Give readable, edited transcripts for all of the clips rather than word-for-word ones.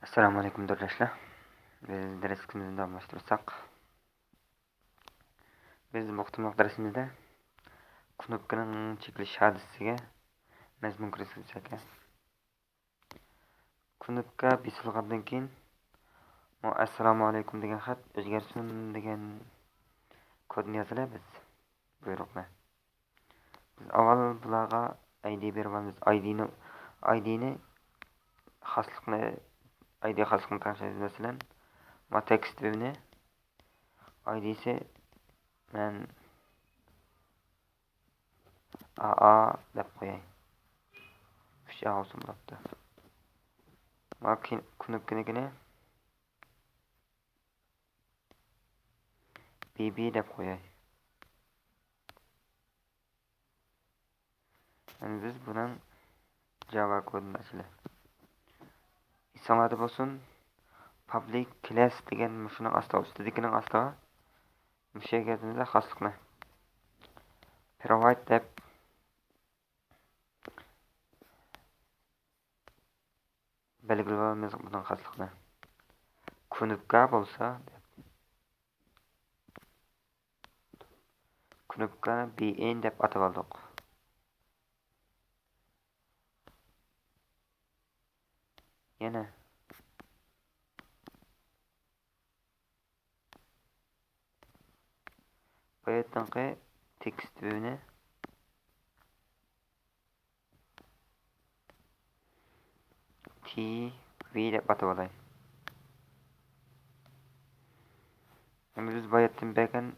Assalomu alaykum do'stlar. Biz darsimizni davomlashtirsak, biz muhtamoq darsimizda knopkaning chekilish hadisiga mazmun kirgizsak ekan. Knopka besilgandan keyin assalomu alaykum degan xat o'zgarsin degan kodni yozamiz. Buyruqni. Biz avval bularga ID berib olamiz. IDni xoslikni ID xoslikni tanishlaymiz. Masalan, text vebni ID'si men AA deb qo'yay. 3A olsun bo'pti. Knopkanikini BB deb qo'yay. Yani biz bunun Java kodunu açılı. İslamada olsun public class degan şunun aslı üstüdekinin aslı müşe geldiğimizde xaslıklı. Provide deb belgilemiz bunun xaslıklı. Knopka bolsa knopka BN deb atab aldık. Yine bayattanqı text vebni TV deb atab alay. Yani biz bayattan bergen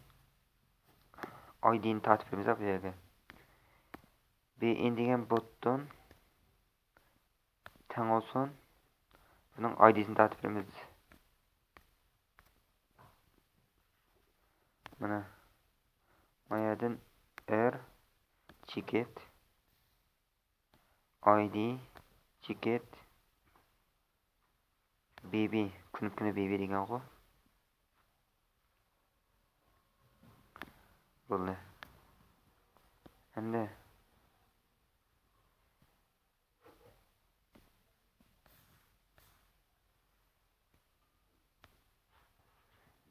ID'ni tartib etimiz bu yerga. BN degan botdan teng olsun. Bunun ID'sini tartib etimiz. Mana Mayadın ticket ID ticket BB knopkani BB degan qo'y. Bo'ldi. Endi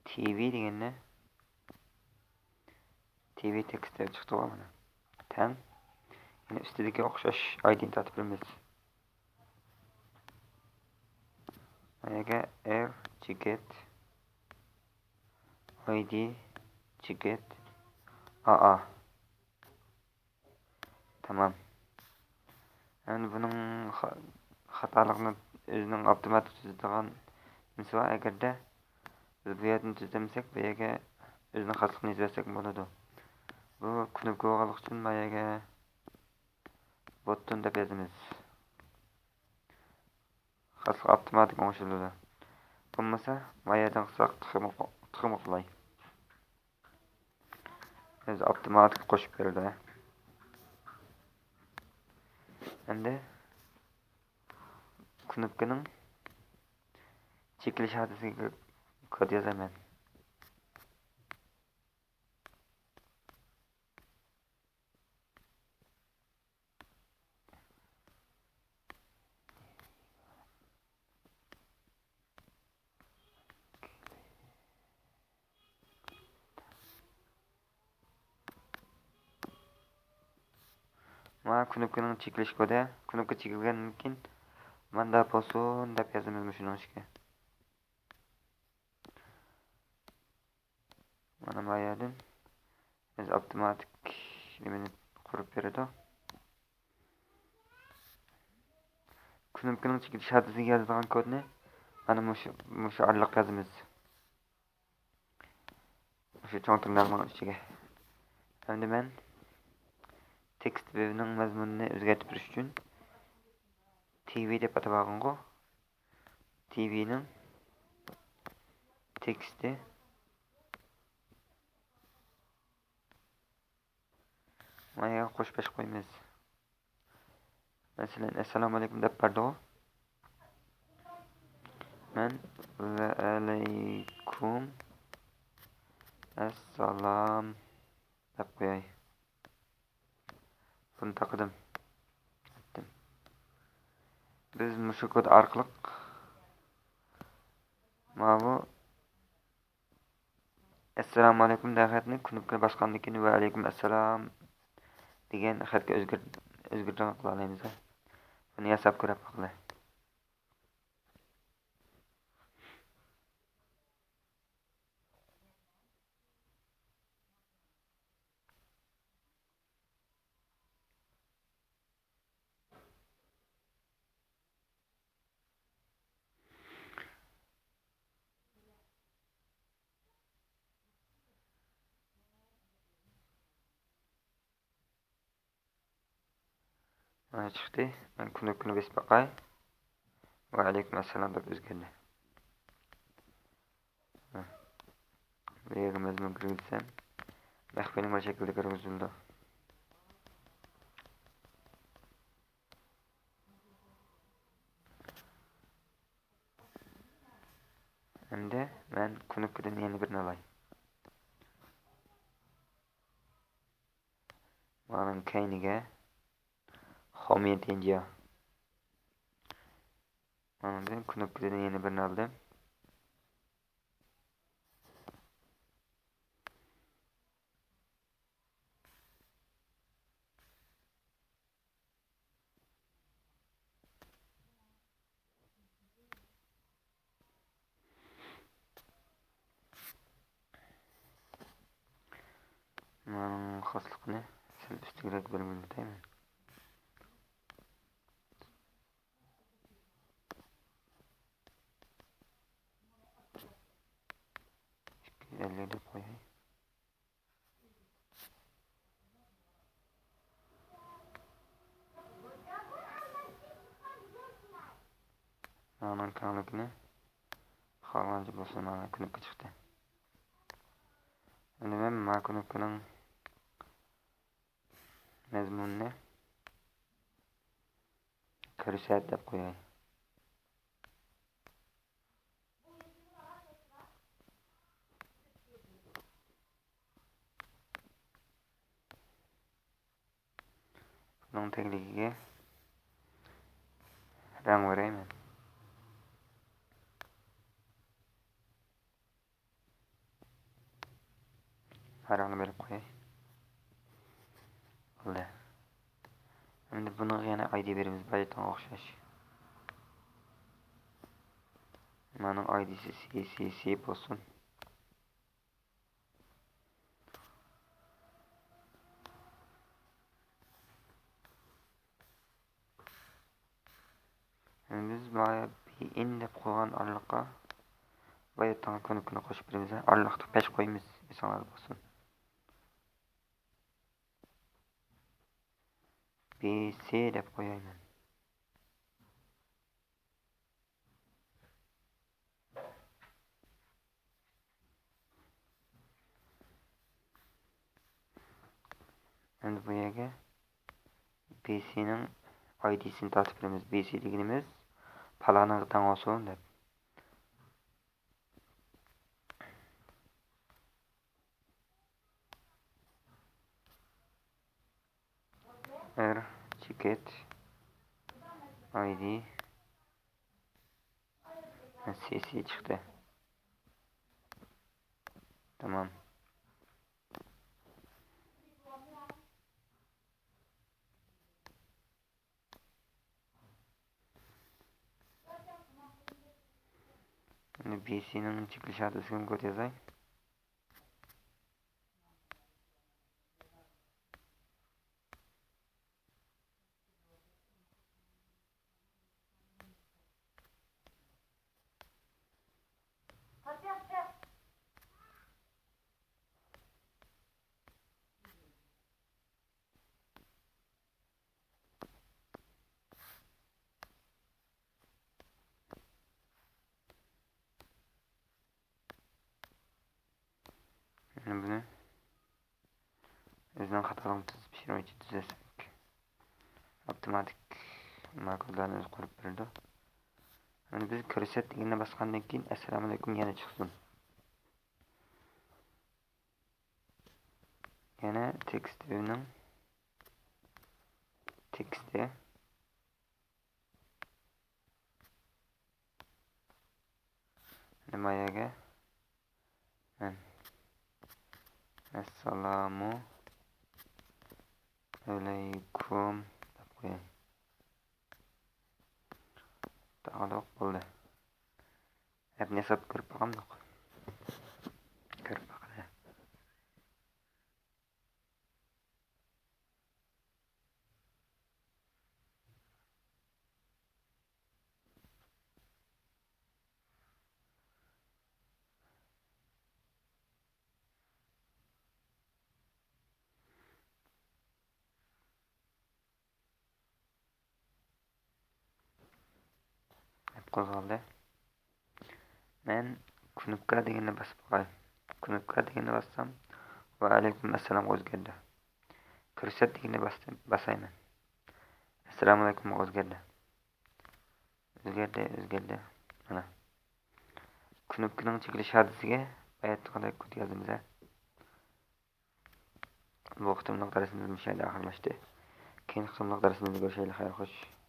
TV deganni TV text deb chiqdi mana. Tam yine üstündeki o'xshash ID'ni tartib etamiz. Ayaga ticket ID ticket AA. Tamam. Yani bunun xatoligini o'zining avtomatik tuzadigan misol agarda biz bu yerni tuzamsak, bu yerga o'zining xatligini yozsak bo'ladi. Bu knopka olganlik uchun mayaga botton deb yozamiz. Xatlik avtomatik o'chiriladi. Bo'lmasa, mayadan qilsak tıxım qilay. Biz avtomatik qo'shib beradi. Endi knopkaning chekilish hadisiga kod yozaman. Mana knopkaning chekilish kodi, knopka chekilgandan keyin manda bo'lsin deb yozamiz shuning ichiga. Mana bu yerdan biz avtomatik nimani qurib beradi. Knopkaning chekilish hadisiga yozilgan kodni mana mushu aniq yozamiz. Shu cho'ng tirnog'ining ichiga. Endi men text vebning mazmunini o'zgartirib berish uchun TV deb atab olgango TVning teksti mana qo'shib qo'yamiz. Masalan, assalomu alaykum deb berdi. Men va alaykum assalom deb qo'yay. Bunu taqdim. Biz mushu kod orqali Mana bu assalomu alaykum degan xatni knopka bosgandan keyin va alaykum assalom degan xatga o'zgartirma qila olamiz. Buni yasab ko'rib baqilar. Mana chiqdi. Men knopkani bosib baqay. Va alaykum assalom deb o'zgardi. Bu yerga mazmun kirgizsam, maxfiy nima shaklda kirgizildi. Endi men knopkadan yana birini olay. Mana kayniga home tenja. Mana ben knopkadan yana birini oldim. Mana xosliqni sal ustiroq belgilayman. Elleri koyayım. Mana kanalını xalanca bo'lsa mana knopka chiqdi. Endi men mana knopkaning mazmunini ko'rsat deb qo'yay. Bunun tekligiga rang vereyim. Rangni berib qo'yay. Bo'ldi. Endi buni yana ID beramiz, baytonga o'xshash. Mana ID'si CCC bo'lsin. Endi biz mana in deb qo'ygan araliqqa baytonga knopkani qo'shib beramiz. Araliqni pesh qo'yamiz, esingizda bo'lsin. BC deb qo'yayman. Endi bu yerga BC'ning ID'sini tortib beramiz. BC deganimiz palanaga tang olsin deb. Ticket ID CC çıktı. Tamam. Şimdi BC'nin çıkış adresini kod yazayım. Şimdi bunu özden katalım pişirme için düzelsek. Otomatik makullarını öz kurup verdi. Şimdi biz kırıset degenine baskandan keyin assalomu alaykum yana çıksın. Yana text view'ning teksti Nimayaga? Men assalomu alaykum deb qo'yay. Taqaloq bo'ldi. Hep nesap ko'rib boqamdiq. Ko'rib boqadi. Hep qo'zg'aldi. Men Knopka deganni bosib qo'yay. Knopka deganni bossam va alaykum assalom o'zgardi. Ko'rsat deganni bosayman. Assalomu alaykum o'zgardi. O'zgardi. Mana. Knopkaning chekilish hadisiga bayatqaday kod yozamiz. Bu qitimliq darsimiz müşahede ahırlaştı. Keyin qitimliq darsimizda görüşeyle. Xayr xo'sh.